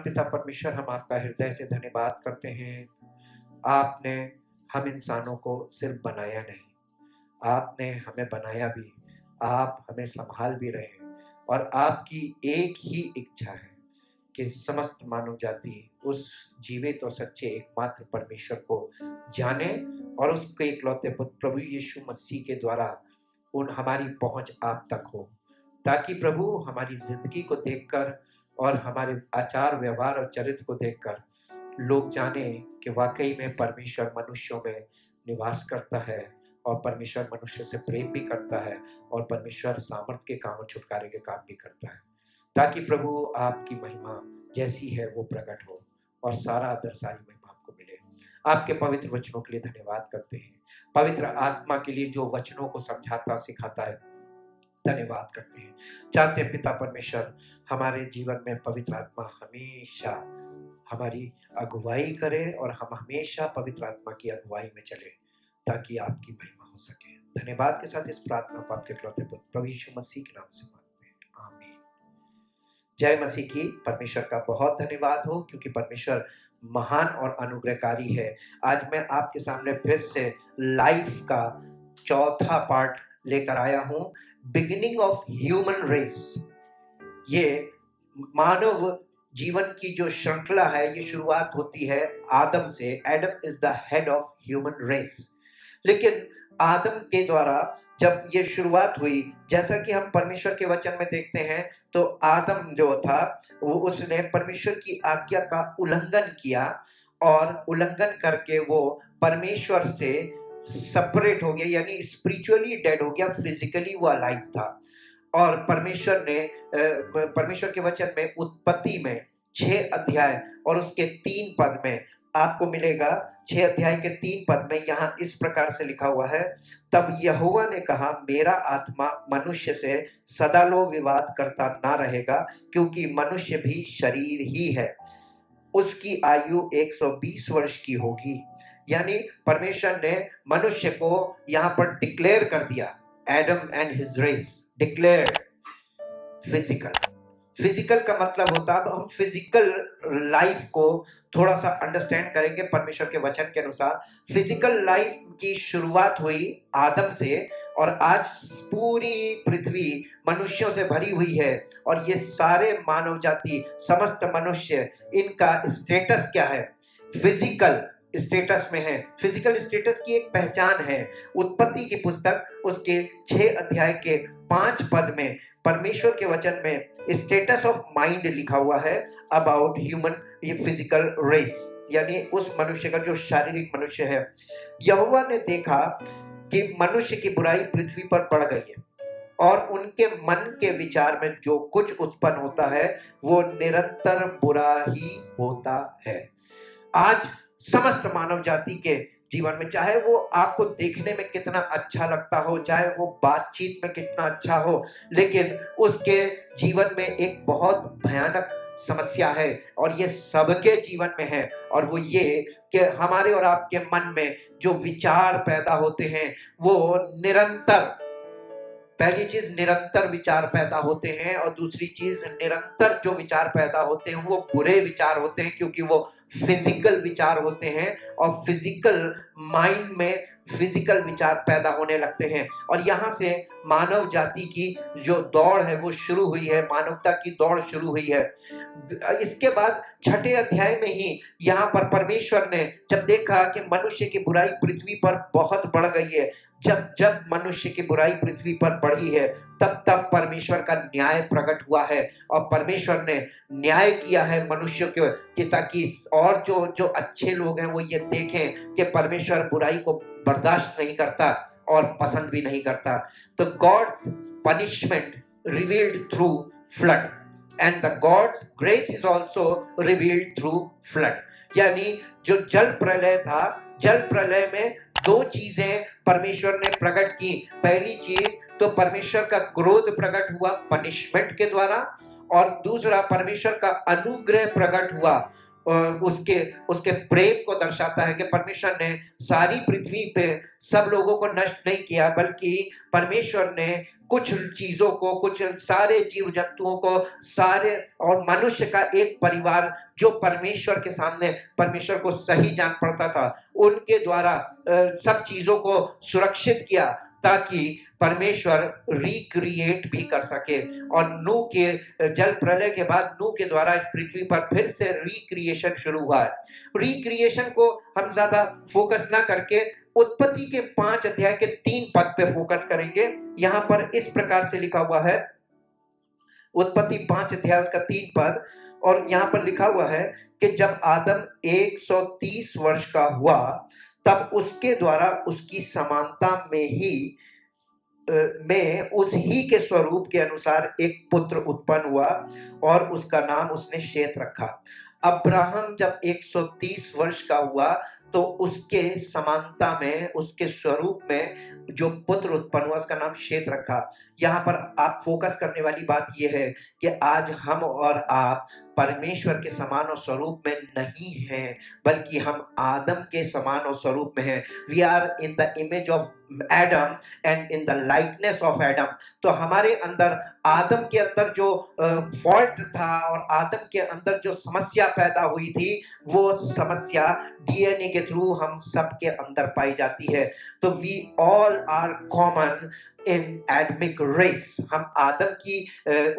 परमपिता परमेश्वर, हम आपका हृदय से धन्यवाद करते हैं। आपने हम इंसानों को सिर्फ बनाया नहीं, आपने हमें बनाया भी, आप हमें संभाल भी रहे हैं और आपकी एक ही इच्छा है कि समस्त मानव जाति उस जीवित और सच्चे एकमात्र परमेश्वर को जाने और उसके इकलौते पुत्र प्रभु यीशु मसीह के द्वारा उन हमारी पहुंच आप तक हो, ताकि प्रभु हमारी जिंदगी को देखकर और हमारे आचार व्यवहार और चरित्र को देखकर लोग जाने कि वाकई में परमेश्वर मनुष्यों में निवास करता है और परमेश्वर मनुष्य से प्रेम भी करता है और परमेश्वर सामर्थ के काम और छुटकारे के काम भी करता है, ताकि प्रभु आपकी महिमा जैसी है वो प्रकट हो और सारा आदर सारी महिमा आपको मिले। आपके पवित्र वचनों के लिए धन्यवाद करते हैं, पवित्र आत्मा के लिए जो वचनों को समझाता सिखाता है धन्यवाद करते हैं। चाहते हैं पिता परमेश्वर हमारे जीवन में पवित्र आत्मा हमेशा हमारी अगुवाई करे और हम हमेशा पवित्र आत्मा की अगुवाई में चले ताकि आपकी महिमा हो सके। धन्यवाद के साथ इस प्रार्थना को आपके इकलौते पुत्र प्रभु यीशु मसीह के नाम से मांगते हैं, आमीन। जय मसीह की। परमेश्वर का बहुत धन्यवाद हो क्योंकि परमेश्वर महान और अनुग्रहकारी है। आज मैं आपके सामने फिर से लाइफ का चौथा पार्ट लेकर आया हूं, बिगिनिंग ऑफ ह्यूमन रेस। ये मानव जीवन की जो श्रृंखला है ये शुरुआत होती है आदम से। Adam is the head of human race. लेकिन आदम के द्वारा जब ये शुरुआत हुई, जैसा कि हम परमेश्वर के वचन में देखते हैं, तो आदम जो था वो उसने परमेश्वर की आज्ञा का उल्लंघन किया और उल्लंघन करके वो परमेश्वर से सेपरेट हो गया, यानी स्पिरिचुअली डेड हो गया, फिजिकली वो अलाइव था। और परमेश्वर ने परमेश्वर के वचन में उत्पत्ति में 6 अध्याय और उसके 3 पद में आपको मिलेगा। 6 अध्याय के 3 पद में यहाँ इस प्रकार से लिखा हुआ है, तब यहोवा ने कहा, मेरा आत्मा मनुष्य से सदालो विवाद करता ना रहेगा, क्योंकि मनुष्य भी शरीर ही है, उसकी आयु 120 वर्ष की होगी। यानी परमेश्वर ने मनुष्य को यहाँ पर डिक्लेयर कर दिया, Adam and his race declared physical का मतलब होता है, अब हम फिजिकल लाइफ को थोड़ा सा अंडरस्टैंड करेंगे। परमेश्वर के वचन के अनुसार फिजिकल लाइफ की शुरुआत हुई आदम से और आज पूरी पृथ्वी मनुष्यों से भरी हुई है और ये सारे मानव जाति, समस्त मनुष्य, इनका स्टेटस क्या है? फिजिकल स्टेटस में है। फिजिकल स्टेटस की एक पहचान है। उत्पत्ति की पुस्तक उसके 6 अध्याय के 5 पद में परमेश्वर के वचन में स्टेटस ऑफ माइंड लिखा हुआ है अबाउट ह्यूमन फिजिकल रेस, यानी उस मनुष्य का जो शारीरिक मनुष्य है। यहोवा ने देखा कि मनुष्य की बुराई पृथ्वी पर बढ़ गई है और उनके मन के विचार में जो कुछ उत्पन्न होता है वो निरंतर बुरा ही होता है। आज समस्त मानव जाति के जीवन में, चाहे वो आपको देखने में कितना अच्छा लगता हो, चाहे वो बातचीत में कितना अच्छा हो, लेकिन उसके जीवन में एक बहुत भयानक समस्या है और ये सबके जीवन में है, और वो ये कि हमारे और आपके मन में जो विचार पैदा होते हैं वो निरंतर, पहली चीज निरंतर विचार पैदा होते हैं और दूसरी चीज निरंतर जो विचार पैदा होते हैं वो बुरे विचार होते हैं, क्योंकि वो फिजिकल विचार होते हैं और फिजिकल माइंड में फिजिकल विचार पैदा होने लगते हैं। और यहाँ से मानव जाति की जो दौड़ है वो शुरू हुई है, मानवता की दौड़ शुरू हुई है। इसके बाद 6ठे अध्याय में ही यहाँ पर परमेश्वर ने जब देखा कि मनुष्य की बुराई पृथ्वी पर बहुत बढ़ गई है, जब मनुष्य की बुराई पृथ्वी पर बढ़ी है, तब परमेश्वर का न्याय प्रकट हुआ है और परमेश्वर ने न्याय किया है मनुष्य के कि ताकि और जो अच्छे लोग हैं वो ये देखें कि परमेश्वर बुराई को बर्दाश्त नहीं करता और पसंद भी नहीं करता। तो God's punishment revealed through flood and the God's grace is also revealed through flood. यानी जो जल प्रलय था, जल प्रलय में 2 चीजें परमेश्वर ने प्रकट की। पहली चीज तो परमेश्वर का क्रोध प्रकट हुआ पनिशमेंट के द्वारा, और दूसरा परमेश्वर का अनुग्रह प्रकट हुआ। उसके प्रेम को दर्शाता है कि परमेश्वर ने सारी पृथ्वी पे सब लोगों को नष्ट नहीं किया, बल्कि परमेश्वर ने कुछ चीजों को, कुछ सारे जीव जंतुओं को, सारे और मनुष्य का एक परिवार जो परमेश्वर के सामने परमेश्वर को सही जान पड़ता था, उनके द्वारा सब चीजों को सुरक्षित किया ताकि परमेश्वर रिक्रिएट भी कर सके। और नूह के जल प्रलय के बाद नूह के द्वारा इस पृथ्वी पर फिर से रिक्रिएशन शुरू हुआ है। रिक्रिएशन को हम ज्यादा फोकस ना करके उत्पत्ति के 5 अध्याय के 3 पद पे फोकस करेंगे। यहाँ पर इस प्रकार से लिखा हुआ है, उत्पत्ति 5 अध्याय उसका 3 पद, और यहाँ पर लिखा हुआ है कि जब आदम 130 वर्ष का हुआ तब उसके द्वारा उसकी समानता में उस ही के स्वरूप के अनुसार एक पुत्र उत्पन्न हुआ और उसका नाम उसने शेत रखा। अब्राहम जब 130 वर्ष का हुआ तो उसके समानता में, उसके स्वरूप में जो पुत्र उत्पन्न हुआ उसका नाम शेत रखा। यहाँ पर आप फोकस करने वाली बात यह है कि आज हम और आप परमेश्वर के समान और स्वरूप में नहीं हैं, बल्कि हम आदम के समान और स्वरूप में हैं। We are in the image of Adam and in the likeness of Adam. तो हमारे अंदर, आदम के अंदर जो फॉल्ट था और आदम के अंदर जो समस्या पैदा हुई थी, वो समस्या डीएनए के थ्रू हम सब के अंदर पाई जाती है। तो we all are common in Adamic race. हम आदम की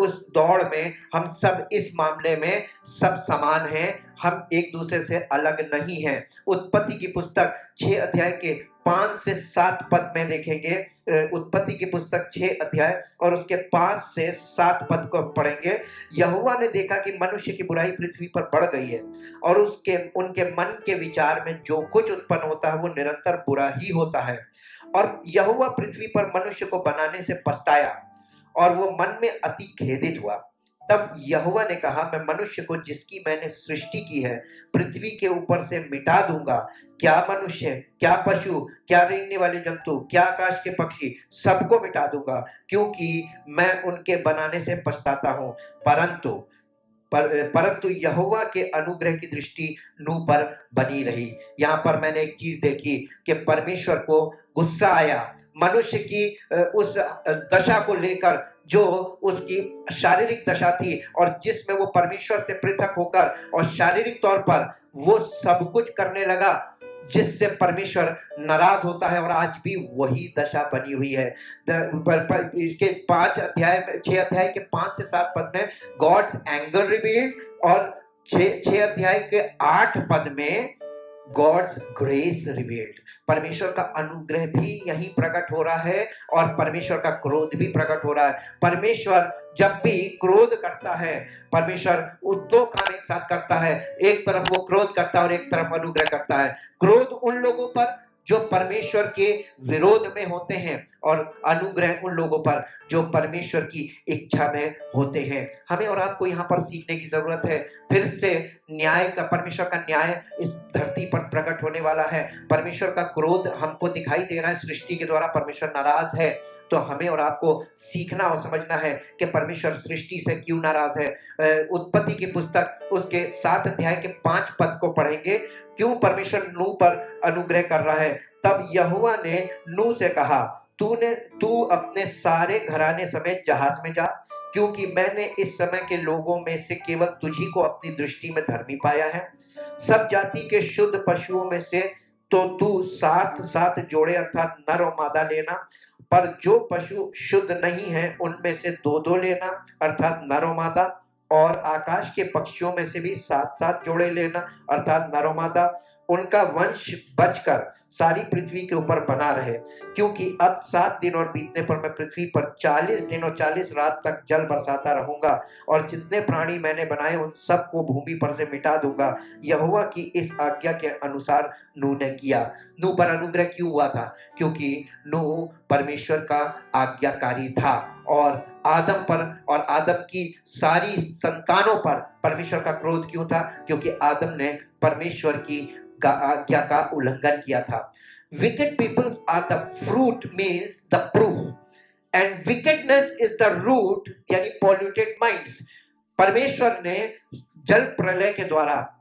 उस दौड़ में हम सब इस मामले में सब समान हैं, हम एक दूसरे से अलग नहीं हैं। उत्पत्ति की पुस्तक 6 अध्याय के 5 से 7 पद में देखेंगे। उत्पत्ति की पुस्तक 6 अध्याय और उसके 5 से 7 पद को पढ़ेंगे। यहोवा ने देखा कि मनुष्य की बुराई पृथ्वी पर बढ़ गई है और उनके मन के विचार में जो कुछ उत्पन्न होता है वो निरंतर बुरा ही होता है। और यहोवा पृथ्वी पर मनुष्य को बनाने से पछताया और वो मन में अति खेदित हुआ। तब यहोवा ने कहा, मैं मनुष्य को जिसकी मैंने सृष्टि की है पृथ्वी के ऊपर से मिटा दूंगा। क्या मनुष्य, क्या पशु, क्या रेंगने वाले जंतु, क्या आकाश के पक्षी, सबको मिटा दूंगा, क्योंकि मैं उनके बनाने से पछताता हूं। परंतु यहोवा के अनुग्रह की दृष्टि नूह पर बनी रही। यहाँ पर मैंने एक चीज देखी कि परमेश्वर को गुस्सा आया मनुष्य की उस दशा को लेकर, जो उसकी शारीरिक दशा थी और जिसमें वो परमेश्वर से पृथक होकर और शारीरिक तौर पर वो सब कुछ करने लगा जिससे परमेश्वर नाराज होता है। और आज भी वही दशा बनी हुई है। इसके 6 अध्याय के 5 से 7 पद में गॉड्स एंगर रिवील्ड, और 6 अध्याय के 8 पद में गॉड्स ग्रेस रिवील्ड। परमेश्वर का अनुग्रह भी यहीं प्रकट हो रहा है और परमेश्वर का क्रोध भी प्रकट हो रहा है। परमेश्वर जब भी क्रोध करता है, परमेश्वर दो काम एक साथ करता है। एक तरफ वो क्रोध करता है और एक तरफ अनुग्रह करता है। क्रोध उन लोगों पर जो परमेश्वर के विरोध में होते हैं और अनुग्रह उन लोगों पर जो परमेश्वर की इच्छा में होते हैं। हमें और आपको यहाँ पर सीखने की जरूरत है। फिर से न्याय का, परमेश्वर का न्याय इस धरती पर प्रकट होने वाला है। परमेश्वर का क्रोध हमको दिखाई दे रहा है, सृष्टि के द्वारा परमेश्वर नाराज है। तो हमें और आपको सीखना और समझना है कि परमेश्वर सृष्टि से क्यों नाराज है। उत्पत्ति की पुस्तक उसके 7 अध्याय के 5 पद को पढ़ेंगे, क्यों परमेश्वर नूह पर अनुग्रह कर रहा है। तब यहोवा ने नूह से कहा, तू अपने सारे घराने समेत जहाज में जा, क्योंकि मैंने इस समय के लोगों में से केवल तुझी को अपनी दृष्टि में धर्मी पाया है। सब जाति के शुद्ध पशुओं में से तो तू 7 जोड़े अर्थात नर और मादा लेना, पर जो पशु शुद्ध नहीं है उनमें से 2 लेना अर्थात नर और मादा, और आकाश के पक्षियों में से भी 7 जोड़े लेना अर्थात नर और मादा। उनका वंश बचकर सारी पृथ्वी के ऊपर बना रहे, क्योंकि अब 7 दिन और बीतने पर मैं पृथ्वी पर 40 दिन और 40 रात तक जल बरसाता रहूंगा, और जितने प्राणी मैंने बनाए उन सबको भूमि पर से मिटा दूंगा। यहोवा की इस आज्ञा के अनुसार नूह ने किया। नूह पर अनुग्रह क्यों हुआ था? क्योंकि नूह परमेश्वर का आज्ञाकारी था। और आदम पर और आदम की सारी संतानों पर परमेश्वर का क्रोध क्यों था? क्योंकि आदम ने परमेश्वर की आज्ञा का उल्लंघन किया था। Wicked people are the fruit, means the proof, and wickedness is the root, यानी polluted minds। परमेश्वर ने जल प्रलय के द्वारा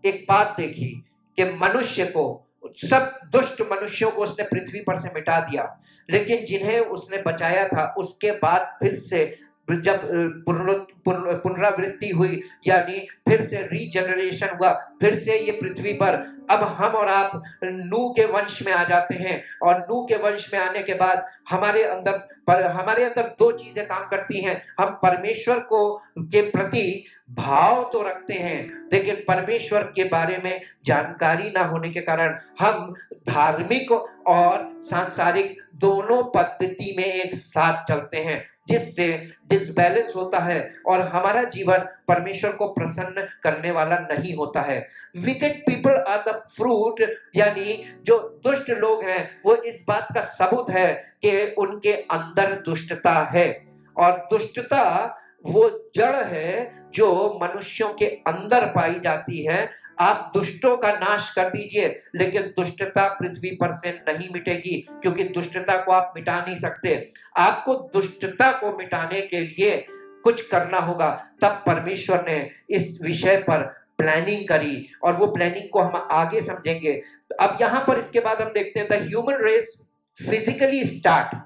एक बात देखी कि मनुष्य को सब दुष्ट मनुष्यों को उसने पृथ्वी पर से मिटा दिया, लेकिन जिन्हें उसने बचाया था उसके बाद फिर से जब पुनरावृत्ति हुई, यानी फिर से रीजनरेशन हुआ, फिर से ये पृथ्वी पर अब हम और आप नूह के वंश में आ जाते हैं। और नूह के वंश में आने के बाद हमारे अंदर दो चीजें काम करती हैं। हम परमेश्वर को के प्रति भाव तो रखते हैं, लेकिन परमेश्वर के बारे में जानकारी ना होने के कारण हम धार्मिक और सांसारिक दोनों पद्धति में एक साथ चलते हैं, जिससे डिसबैलेंस होता है और हमारा जीवन परमेश्वर को प्रसन्न करने वाला नहीं होता है। Wicked people are the fruit, यानी जो दुष्ट लोग हैं वो इस बात का सबूत है कि उनके अंदर दुष्टता है। और दुष्टता वो जड़ है जो मनुष्यों के अंदर पाई जाती है। आप दुष्टों का नाश कर दीजिए, लेकिन दुष्टता पृथ्वी पर से नहीं मिटेगी, क्योंकि दुष्टता को आप मिटा नहीं सकते। आपको दुष्टता को मिटाने के लिए कुछ करना होगा। तब परमेश्वर ने इस विषय पर प्लानिंग करी, और वो प्लानिंग को हम आगे समझेंगे। अब यहां पर इसके बाद हम देखते हैं the human race physically start.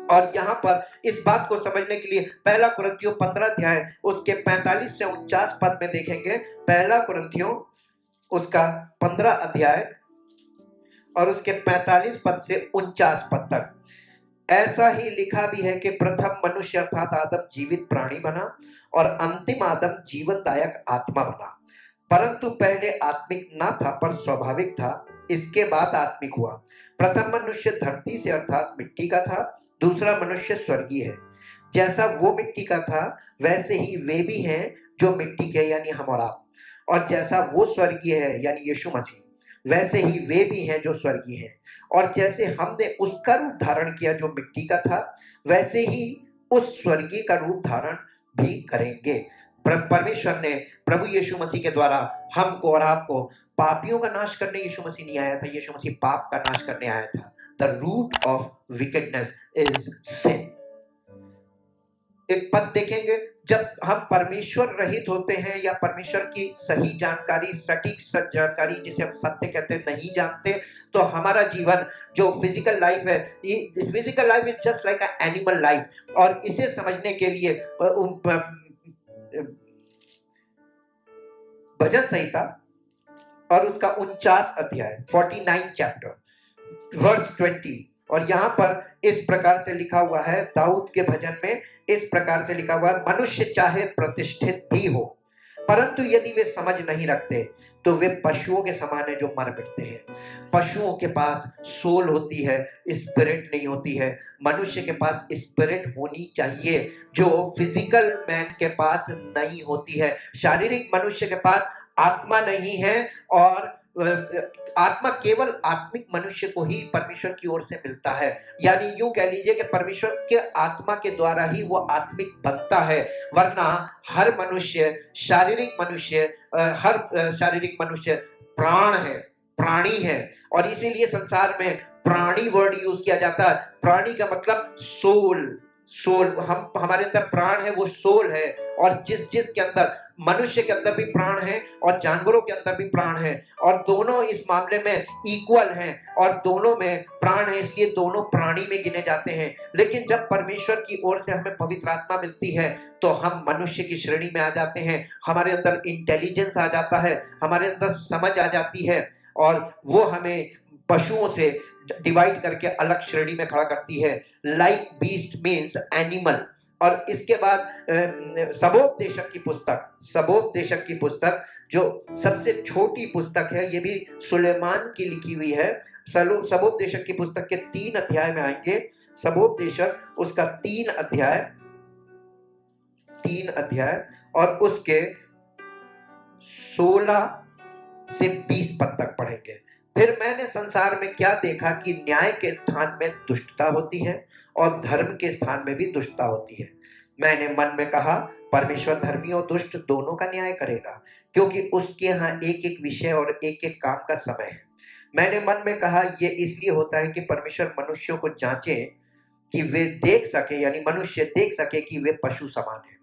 और यहाँ पर इस बात को समझने के लिए पहला कुरिन्थियों 15 अध्याय उसके 45 से 49 पद में देखेंगे। पहला कुरिन्थियों उसका 15 अध्याय और उसके 45 पद से 49 पद तक। ऐसा ही लिखा भी है कि प्रथम मनुष्य अर्थात आदम जीवित प्राणी बना और अंतिम आदम जीवनदायक आत्मा बना। परंतु पहले आत्मिक ना था पर स्वाभाविक था, इसके बाद आत्मिक हुआ। प्रथम मनुष्य धरती से अर्थात मिट्टी का था, दूसरा मनुष्य स्वर्गीय है। जैसा वो मिट्टी का था वैसे ही वे भी हैं जो मिट्टी के, यानी हम और आप। और जैसा वो स्वर्गीय है यानी यीशु मसीह, वैसे ही वे भी हैं जो स्वर्गीय हैं। और जैसे हमने उसका रूप धारण किया जो मिट्टी का था, वैसे ही उस स्वर्गीय का रूप धारण भी करेंगे। परमेश्वर ने प्रभु यीशु मसीह के द्वारा हमको और आपको, पापियों का नाश करने यीशु मसीह नहीं आया था, यीशु मसीह पाप का नाश करने आया था। The root of wickedness is sin. एक पद देखेंगे, जब हम परमेश्वर रहित होते हैं या परमेश्वर की सही जानकारी, सटीक जानकारी जिसे हम सत्य कहते हैं, नहीं जानते, तो हमारा जीवन जो फिजिकल लाइफ है, physical life is just like a animal life. और इसे समझने के लिए भजन संहिता और उसका 49 अध्याय 49 चैप्टर वर्स 20, और यहाँ पर इस प्रकार से लिखा हुआ है, दाऊद के भजन में इस प्रकार से लिखा हुआ है, मनुष्य चाहे प्रतिष्ठित भी हो, परंतु यदि वे समझ नहीं रखते तो वे पशुओं के समान है जो मर मिटते हैं। पशुओं के पास सोल होती है, स्पिरिट नहीं होती है। मनुष्य के पास स्पिरिट होनी चाहिए जो फिजिकल मैन के पास नहीं होती है। शारीरिक मनुष्य के पास आत्मा नहीं है, और आत्मा केवल आत्मिक मनुष्य को ही परमेश्वर की ओर से मिलता है। यानी यूं कह लीजिए कि परमेश्वर के आत्मा के द्वारा ही वो आत्मिक बनता है, वरना हर मनुष्य शारीरिक मनुष्य हर शारीरिक मनुष्य प्राण है, प्राणी है। और इसीलिए संसार में प्राणी वर्ड यूज किया जाता है। प्राणी का मतलब सोल। सोल, हम हमारे अंदर प्राण है, वो सोल है। और जिस के अंदर, मनुष्य के अंदर भी प्राण है और जानवरों के अंदर भी प्राण है, और दोनों इस मामले में इक्वल हैं, और दोनों में प्राण है, इसलिए दोनों प्राणी में गिने जाते हैं। लेकिन जब परमेश्वर की ओर से हमें पवित्र आत्मा मिलती है तो हम मनुष्य की श्रेणी में आ जाते हैं। हमारे अंदर इंटेलिजेंस आ जाता है, हमारे अंदर समझ आ जाती है, और वो हमें पशुओं से डिवाइड करके अलग श्रेणी में खड़ा करती है। Like beast means animal. और इसके बाद सबोपदेशक की पुस्तक, सबोपदेशक की पुस्तक जो सबसे छोटी पुस्तक है, ये भी सुलेमान की लिखी हुई है। सबोपदेशक की पुस्तक के 3 अध्याय में आएंगे। सबोपदेशक उसका 3 अध्याय और उसके 16 से 20 पद तक पढ़ेंगे। फिर मैंने संसार में क्या देखा कि न्याय के स्थान में दुष्टता होती है और धर्म के स्थान में भी दुष्टता होती है। मैंने मन में कहा, परमेश्वर धर्मी और दुष्ट दोनों का न्याय करेगा, क्योंकि उसके यहाँ एक एक विषय और एक एक काम का समय है। मैंने मन में कहा, ये इसलिए होता है कि परमेश्वर मनुष्यों को जांचे कि वे देख सके, यानी मनुष्य देख सके कि वे पशु समान है।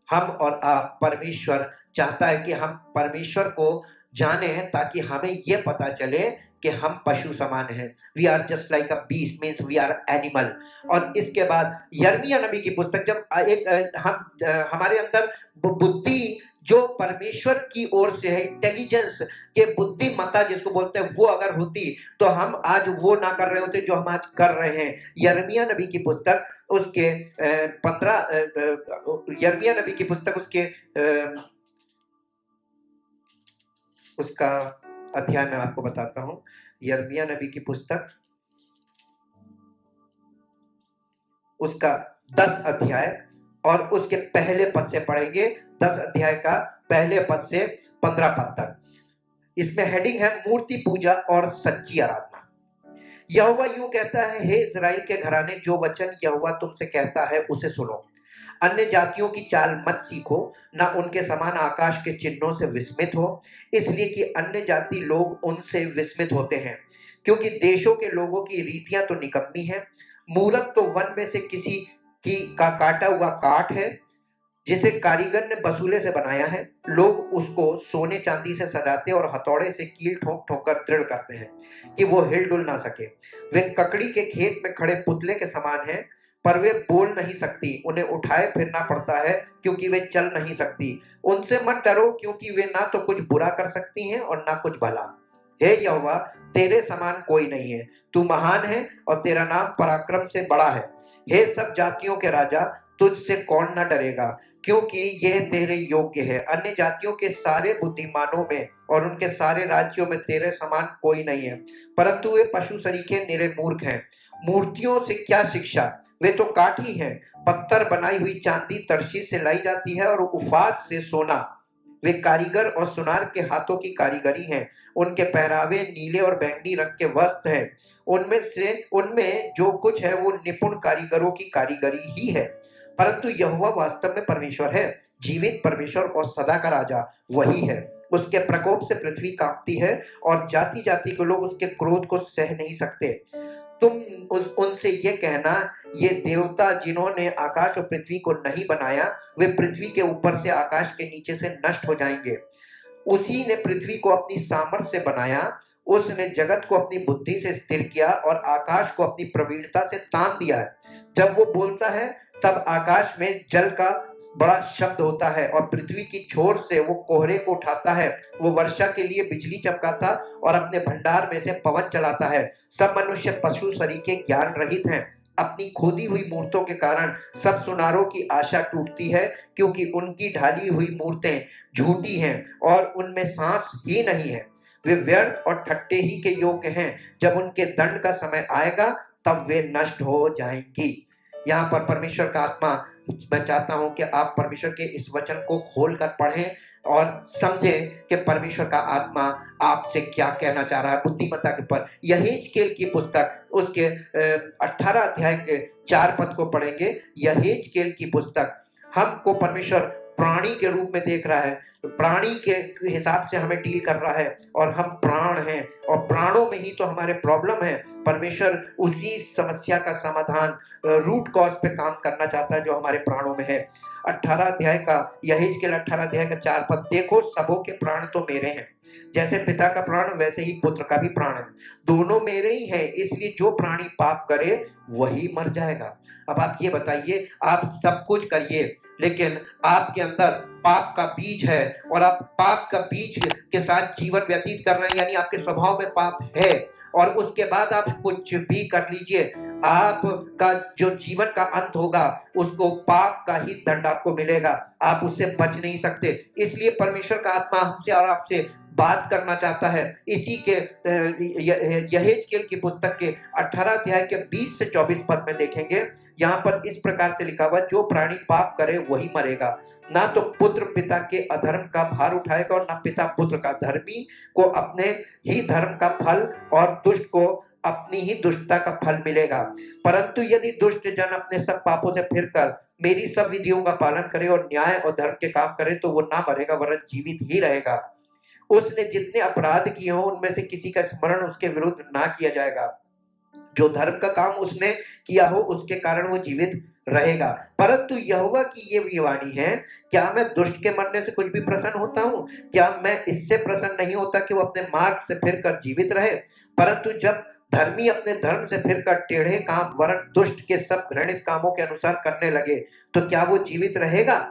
हम और आप, परमेश्वर चाहता है कि हम परमेश्वर को जाने, ताकि हमें यह पता चले कि हम पशु समान हैं, we are just like a beast, means we are animal. और इसके बाद यिर्मयाह नबी की पुस्तक, जब हमारे अंदर बुद्धि जो परमेश्वर की ओर से है, इंटेलिजेंस के बुद्धिमत्ता जिसको बोलते हैं, वो अगर होती तो हम आज वो ना कर रहे होते जो हम आज कर रहे हैं। यिर्मयाह नबी की पुस्तक उसके 15 यिर्मयाह नबी की पुस्तक उसका अध्याय मैं आपको बताता हूं। यिर्मयाह नबी की पुस्तक उसका 10 अध्याय और उसके पहले पद से पढ़ेंगे, 10 अध्याय का पहले पद से 15 पद तक। इसमें हेडिंग है मूर्ति पूजा और सच्ची आराधना। यहोवा यूं कहता है, हे इस्राएल के घराने, जो वचन यहोवा तुमसे कहता है उसे सुनो। अन्य जातियों की चाल मत सीखो, ना उनके समान आकाश के चिन्हों से विस्मित हो, इसलिए कि अन्य जाति लोग उनसे विस्मित होते हैं, क्योंकि देशों के लोगों की रीतियां तो निकम्मी हैं। मूरत तो वन में से किसी की का काटा हुआ काठ है, जिसे कारीगर ने बसूले से बनाया है। लोग उसको सोने चांदी से सजाते और हथौड़े से कील ठोक ठोक कर दृढ़ करते हैं कि वो हिल डुल ना सके। वे ककड़ी के खेत में खड़े पुतले के समान हैं, पर वे बोल नहीं सकती। उन्हें उठाए फिरना पड़ता है, क्योंकि वे चल नहीं सकती। उनसे मत डरो, क्योंकि वे ना तो कुछ बुरा कर सकती हैं और ना कुछ भला। हे यहोवा, तेरे समान कोई नहीं है, तू महान है और तेरा नाम पराक्रम से बड़ा है। हे सब जातियों के राजा, तुझसे कौन न डरेगा, क्योंकि यह तेरे योग्य है। अन्य जातियों के सारे बुद्धिमानों में और उनके सारे राज्यों में तेरे समान कोई नहीं है, परंतु वे पशु सरीखे निरे मूर्ख हैं। मूर्तियों से क्या शिक्षा, वे तो काठ ही हैं। पत्थर बनाई हुई चांदी तर्शीश से लाई जाती है और उफास से सोना। वे कारीगर और सुनार के हाथों की कारीगरी हैं। उनके पहरावे नीले और बैंगनी रंग के वस्त्र हैं। उनमें जो कुछ है वो निपुण कारीगरों की कारीगरी ही है। परंतु यहोवा वास्तव में परमेश्वर है, जीवित परमेश्वर और सदा का राजा वही है। उसके प्रकोप से पृथ्वी कांपती है और जाति जाति के लोग उसके क्रोध को सह नहीं सकते। तुम उनसे ये कहना, ये देवता जिन्होंने आकाश और पृथ्वी को नहीं बनाया, वे पृथ्वी के ऊपर से आकाश के नीचे से नष्ट हो जाएंगे। उसी ने पृथ्वी को अपनी सामर्थ्य से बनाया, उसने जगत को अपनी बुद्धि से स्थिर किया और आकाश को अपनी प्रवीणता से तान दिया है। जब वो बोलता है तब आकाश में जल का बड़ा शब्द होता है और पृथ्वी की छोर से वो कोहरे को उठाता है। वो वर्षा के लिए बिजली चमकाता और अपने भंडार में से पवन चलाता है। सब मनुष्य पशु सरीखे ज्ञान रहित हैं। अपनी खोदी हुई मूर्तों के कारण सब सुनारों की आशा टूटती है, क्योंकि उनकी ढाली हुई मूर्तें झूठी हैं और उनमें सांस ही नहीं है। वे व्यर्थ और ठट्टे ही के योग्य हैं। जब उनके दंड का समय आएगा तब वे नष्ट हो जाएंगी। यहाँ पर परमेश्वर का आत्मा, मैं चाहता हूं कि आप परमेश्वर के इस वचन को खोलकर पढ़ें और समझें कि परमेश्वर का आत्मा आपसे क्या कहना चाह रहा है बुद्धिमत्ता के ऊपर। यहेजकेल की पुस्तक उसके 18 अध्याय के 4 पद को पढ़ेंगे। यहेजकेल की पुस्तक हमको परमेश्वर प्राणी के रूप में देख रहा है, प्राणी के हिसाब से हमें डील कर रहा है, और हम प्राण हैं और प्राणों में ही तो हमारे प्रॉब्लम है। परमेश्वर उसी समस्या का समाधान रूट कॉज पे काम करना चाहता है जो हमारे प्राणों में है। 18 अध्याय का यहेजकेल 18 अध्याय का 4 पद, देखो सबों के प्राण तो मेरे हैं, जैसे पिता का प्राण वैसे ही पुत्र का भी प्राण है, दोनों मेरे ही हैं, इसलिए जो प्राणी पाप करे वही मर जाएगा। अब आप ये बताइए, आप सब कुछ करिए लेकिन आपके अंदर पाप का बीज है और आप पाप का बीज के साथ जीवन व्यतीत कर रहे हैं, यानी आपके स्वभाव में पाप है, और उसके बाद आप कुछ भी कर लीजिए, आपका जो जीवन का अंत होगा उसको पाप का ही दंड आपको मिलेगा, आप उससे बच नहीं सकते। इसलिए परमेश्वर का आत्मा हमसे और आपसे बात करना चाहता है। इसी के यहेजकेल की पुस्तक के 18 अध्याय के 20 से 24 पद में देखेंगे। यहाँ पर इस प्रकार से लिखा हुआ, जो प्राणी पाप करे वही मरेगा। ना तो पुत्र पिता के अधर्म का भार उठाएगा और ना पिता पुत्र का। धर्मी को अपने ही धर्म का फल और दुष्ट को अपनी ही दुष्टता का फल मिलेगा। परंतु यदि दुष्ट जन अपने सब पापों से फिरकर मेरी सब विधियों का पालन करे और न्याय और धर्म के काम करे तो वो ना मरेगा वरन जीवित ही रहेगा। उसने जितने अपराध किए हो उनमें से किसी का स्मरण उसके विरुद्ध ना किया जाएगा। जो धर्म का काम उसने किया हो उसके कारण वो जीवित रहेगा। परंतु यहोवा की ये वाणी है, क्या मैं दुष्ट के मरने से कुछ भी प्रसन्न होता हूँ? क्या मैं इससे प्रसन्न नहीं होता कि वो अपने मार्ग से फिरकर जीवित रहे? परंतु जब धर्मी अपने धर्म से फिरकर टेढ़े काम वरन दुष्ट के सब घृणित कामों के अनुसार करने लगे तो क्या वो जीवित रहेगा?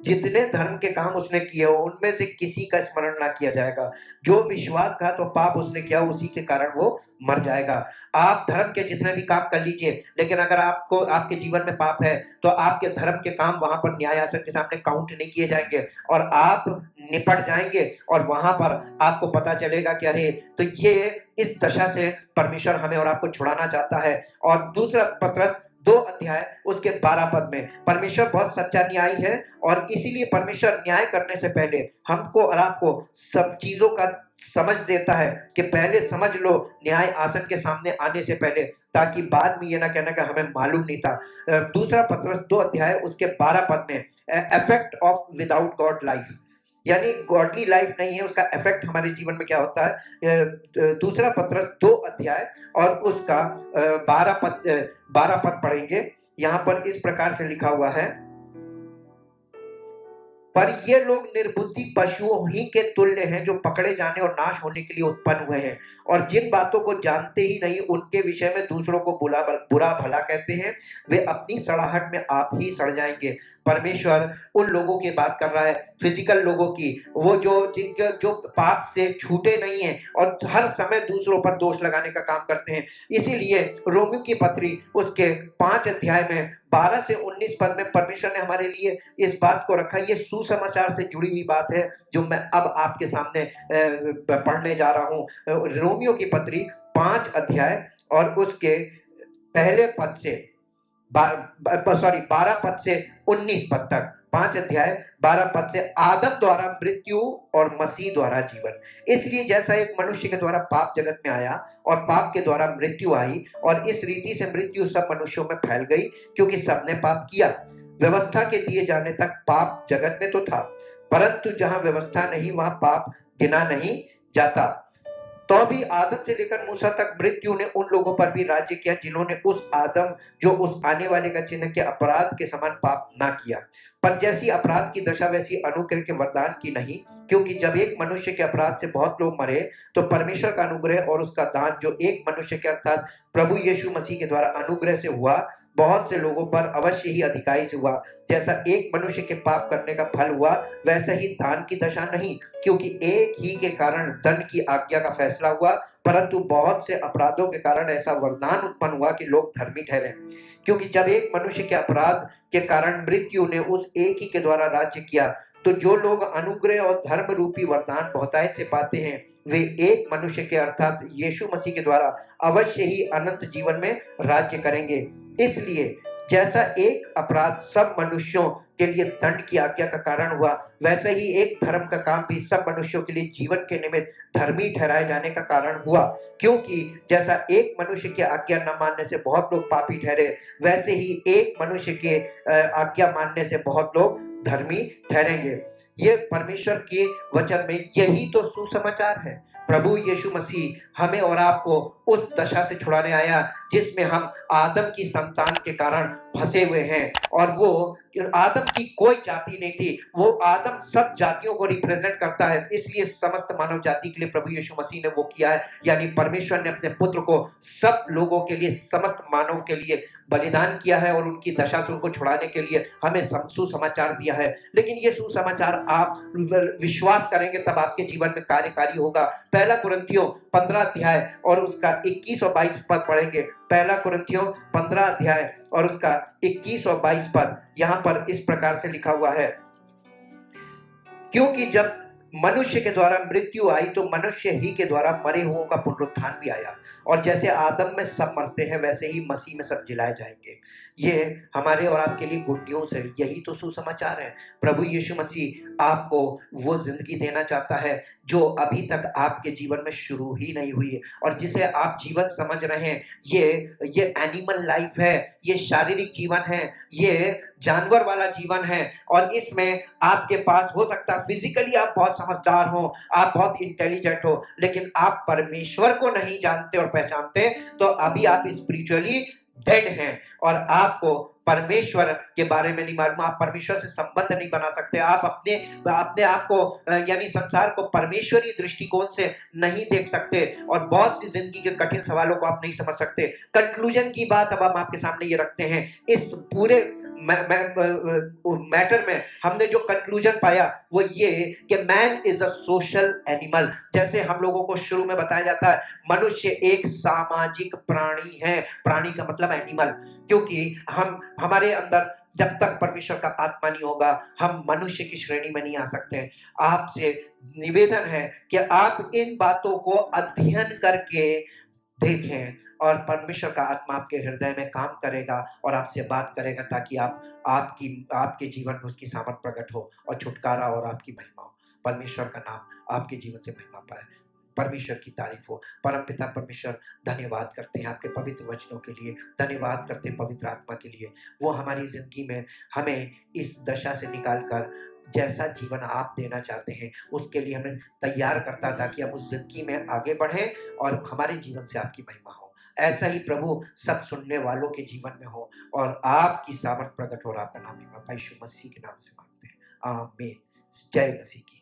जितने धर्म के काम उसने किए हो उनमें से किसी का स्मरण ना किया जाएगा। जो विश्वासघात और पाप उसने किया उसी के कारण वो मर जाएगा। आप धर्म के जितने भी काम कर लीजिए, लेकिन अगर आपको आपके जीवन में पाप है तो आपके धर्म के काम वहां पर न्याय आसन के सामने काउंट नहीं किए जाएंगे और आप निपट जाएंगे और वहां पर आपको पता चलेगा कि अरे तो ये इस दशा से परमेश्वर हमें और आपको छुड़ाना चाहता है। और दूसरा पत्रस 2 अध्याय उसके 12 पद में परमेश्वर बहुत सच्चा न्यायी है और इसीलिए परमेश्वर न्याय करने से पहले हमको और आपको सब चीजों का समझ देता है कि पहले समझ लो न्याय आसन के सामने आने से पहले, ताकि बाद में ये ना कहना कि हमें मालूम नहीं था। दूसरा पत्रस 2 अध्याय उसके 12 पद में effect of without God life, यानी गॉडली लाइफ नहीं है, उसका इफेक्ट हमारे जीवन में क्या होता है। दूसरा पत्रस 2 अध्याय और उसका 12 पद पढ़ेंगे। यहाँ पर इस प्रकार से लिखा हुआ है, पर ये लोग निर्बुद्धि पशुओं ही के तुल्य हैं जो पकड़े जाने और नाश होने के लिए उत्पन्न हुए हैं और जिन बातों को जानते ही नहीं उनके विषय में दूसरों को बुरा भला कहते हैं, वे अपनी सड़ाहट में आप ही सड़ जाएंगे। परमेश्वर उन लोगों की बात कर रहा है, फिजिकल लोगों की, वो जिनके जो पाप से छूटे नहीं हैं और हर समय दूसरों पर दोष लगाने का काम करते हैं। इसीलिए रोमियो की पत्री उसके 5 अध्याय में 12 से 19 पद में परमेश्वर ने हमारे लिए इस बात को रखा। ये सुसमाचार से जुड़ी हुई बात है जो मैं अब आपके सामने पढ़ने जा रहा हूँ। रोमियो की पत्री 5 अध्याय और उसके पहले पद से 12 पद से 19 पद तक, 5 अध्याय 12 पद से, आदम द्वारा मृत्यु और मसीह द्वारा जीवन। इसलिए जैसा एक मनुष्य के द्वारा पाप जगत में आया और पाप के द्वारा मृत्यु आई और इस रीति से मृत्यु सब मनुष्यों में फैल गई क्योंकि सबने पाप किया। व्यवस्था के दिए जाने तक पाप जगत में तो था, परंतु जहां व्यवस्था नहीं वहां पाप गिना नहीं जाता। तो भी आदम से लेकर मूसा तक मृत्यु ने उन लोगों पर भी राज्य किया जिन्होंने उस आदम जो उस आने वाले का चिन्ह के अपराध के समान पाप ना किया। पर जैसी अपराध की दशा वैसी अनुग्रह के वरदान की नहीं, क्योंकि जब एक मनुष्य के अपराध से बहुत लोग मरे तो परमेश्वर का अनुग्रह और उसका दान जो एक मनुष्य के अर्थात प्रभु यीशु मसीह के द्वारा अनुग्रह से हुआ बहुत से लोगों पर अवश्य ही अधिकारी से हुआ। जैसा एक मनुष्य के पाप करने का फल हुआ वैसा ही दान की दशा नहीं, क्योंकि एक ही के कारण दंड की आज्ञा का फैसला हुआ, परंतु बहुत से अपराधों के कारण ऐसा वरदान उत्पन्न हुआ कि लोग धर्मी ठहरे। क्योंकि जब एक मनुष्य के अपराध के कारण मृत्यु ने उस एक ही के द्वारा राज्य किया, तो जो लोग अनुग्रह और धर्म रूपी वरदान बहुतायत से पाते हैं वे एक मनुष्य के अर्थात यीशु मसीह के द्वारा अवश्य ही अनंत जीवन में राज्य करेंगे। इसलिए जैसा एक अपराध सब मनुष्यों के लिए दंड की आज्ञा का कारण हुआ, वैसे ही एक धर्म का काम भी सब मनुष्यों के लिए जीवन के निमित्त धर्मी ठहराए जाने का कारण हुआ। क्योंकि जैसा एक मनुष्य की आज्ञा न मानने से बहुत लोग पापी ठहरे, वैसे ही एक मनुष्य के आज्ञा मानने से बहुत लोग धर्मी ठहरेंगे। ये परमेश्वर के वचन में यही तो सुसमाचार है। प्रभु यीशु मसीह हमें और आपको उस दशा से छुड़ाने आया जिसमें हम आदम की संतान के कारण फंसे हुए हैं, और वो आदम की कोई जाति नहीं थी, वो आदम सब जातियों को रिप्रेजेंट करता है। इसलिए समस्त मानव जाति के लिए प्रभु यीशु मसीह ने वो किया है, यानी परमेश्वर ने अपने पुत्र को सब लोगों के लिए, समस्त मानव के लिए बलिदान किया है और उनकी दशा से उनको छुड़ाने के लिए हमें सुसमाचार दिया है। लेकिन ये सुसमाचार आप विश्वास करेंगे तब आपके जीवन में कार्यकारी होगा। पहला कुरिन्थियों 15 अध्याय और उसका 21 और 22 पद पढ़ेंगे। पहला कुरिन्थियों 15 अध्याय और उसका 21 और 22 पद यहाँ पर इस प्रकार से लिखा हुआ है, क्योंकि जब मनुष्य के द्वारा मृत्यु आई तो मनुष्य ही के द्वारा मरे हुओं का पुनरुत्थान भी आया, और जैसे आदम में सब मरते हैं वैसे ही मसीह में सब जिलाए जाएंगे। ये हमारे और आपके लिए गुड न्यूज है, यही तो सुसमाचार है। प्रभु यीशु मसीह आपको वो जिंदगी देना चाहता है जो अभी तक आपके जीवन में शुरू ही नहीं हुई है, और जिसे आप जीवन समझ रहे हैं ये एनिमल लाइफ है, ये शारीरिक जीवन है, ये जानवर वाला जीवन है। और इसमें आपके पास हो सकता है फिजिकली आप बहुत समझदार हो, आप बहुत इंटेलिजेंट हो, लेकिन आप परमेश्वर को नहीं जानते और पहचानते तो अभी आप स्पिरिचुअली डेड हैं और आपको परमेश्वर के बारे में नहीं मालूम, आप परमेश्वर से संबंध नहीं बना सकते, आप अपने अपने आप को यानी संसार को परमेश्वरी दृष्टिकोण से नहीं देख सकते, और बहुत सी जिंदगी के कठिन सवालों को आप नहीं समझ सकते। कंक्लूजन की बात अब हम आपके सामने ये रखते हैं। इस पूरे मैटर में हमने जो कंक्लूजन पाया वो ये कि man is a social animal. जैसे हम लोगों को शुरू में बताया जाता है, मनुष्य एक सामाजिक प्राणी है। प्राणी का मतलब एनिमल, क्योंकि हम हमारे अंदर जब तक परमेश्वर का आत्मा नहीं होगा हम मनुष्य की श्रेणी में नहीं आ सकते। आपसे निवेदन है कि आप इन बातों को अध्ययन करके देखें, और परमेश्वर का आत्मा आपके हृदय में काम करेगा और आपसे बात करेगा, ताकि आपके जीवन में उसकी सामर्थ प्रकट हो और छुटकारा और आपकी महिमा हो। परमेश्वर का नाम आपके जीवन से महिमा पाए। परमेश्वर की तारीफ हो। परमपिता परमेश्वर, धन्यवाद करते हैं आपके पवित्र वचनों के लिए, धन्यवाद करते हैं पवित्र आत्मा के लिए। वो हमारी जिंदगी में हमें इस दशा से निकालकर जैसा जीवन आप देना चाहते हैं उसके लिए हमें तैयार करता, ताकि हम उस जिंदगी में आगे बढ़ें और हमारे जीवन से आपकी महिमा हो। ऐसा ही प्रभु सब सुनने वालों के जीवन में हो और आपकी सामर्थ प्रकट हो और आपका नाम महिमा पाए। यीशु मसीह के नाम से मांगते हैं, आमीन। जय मसीह की।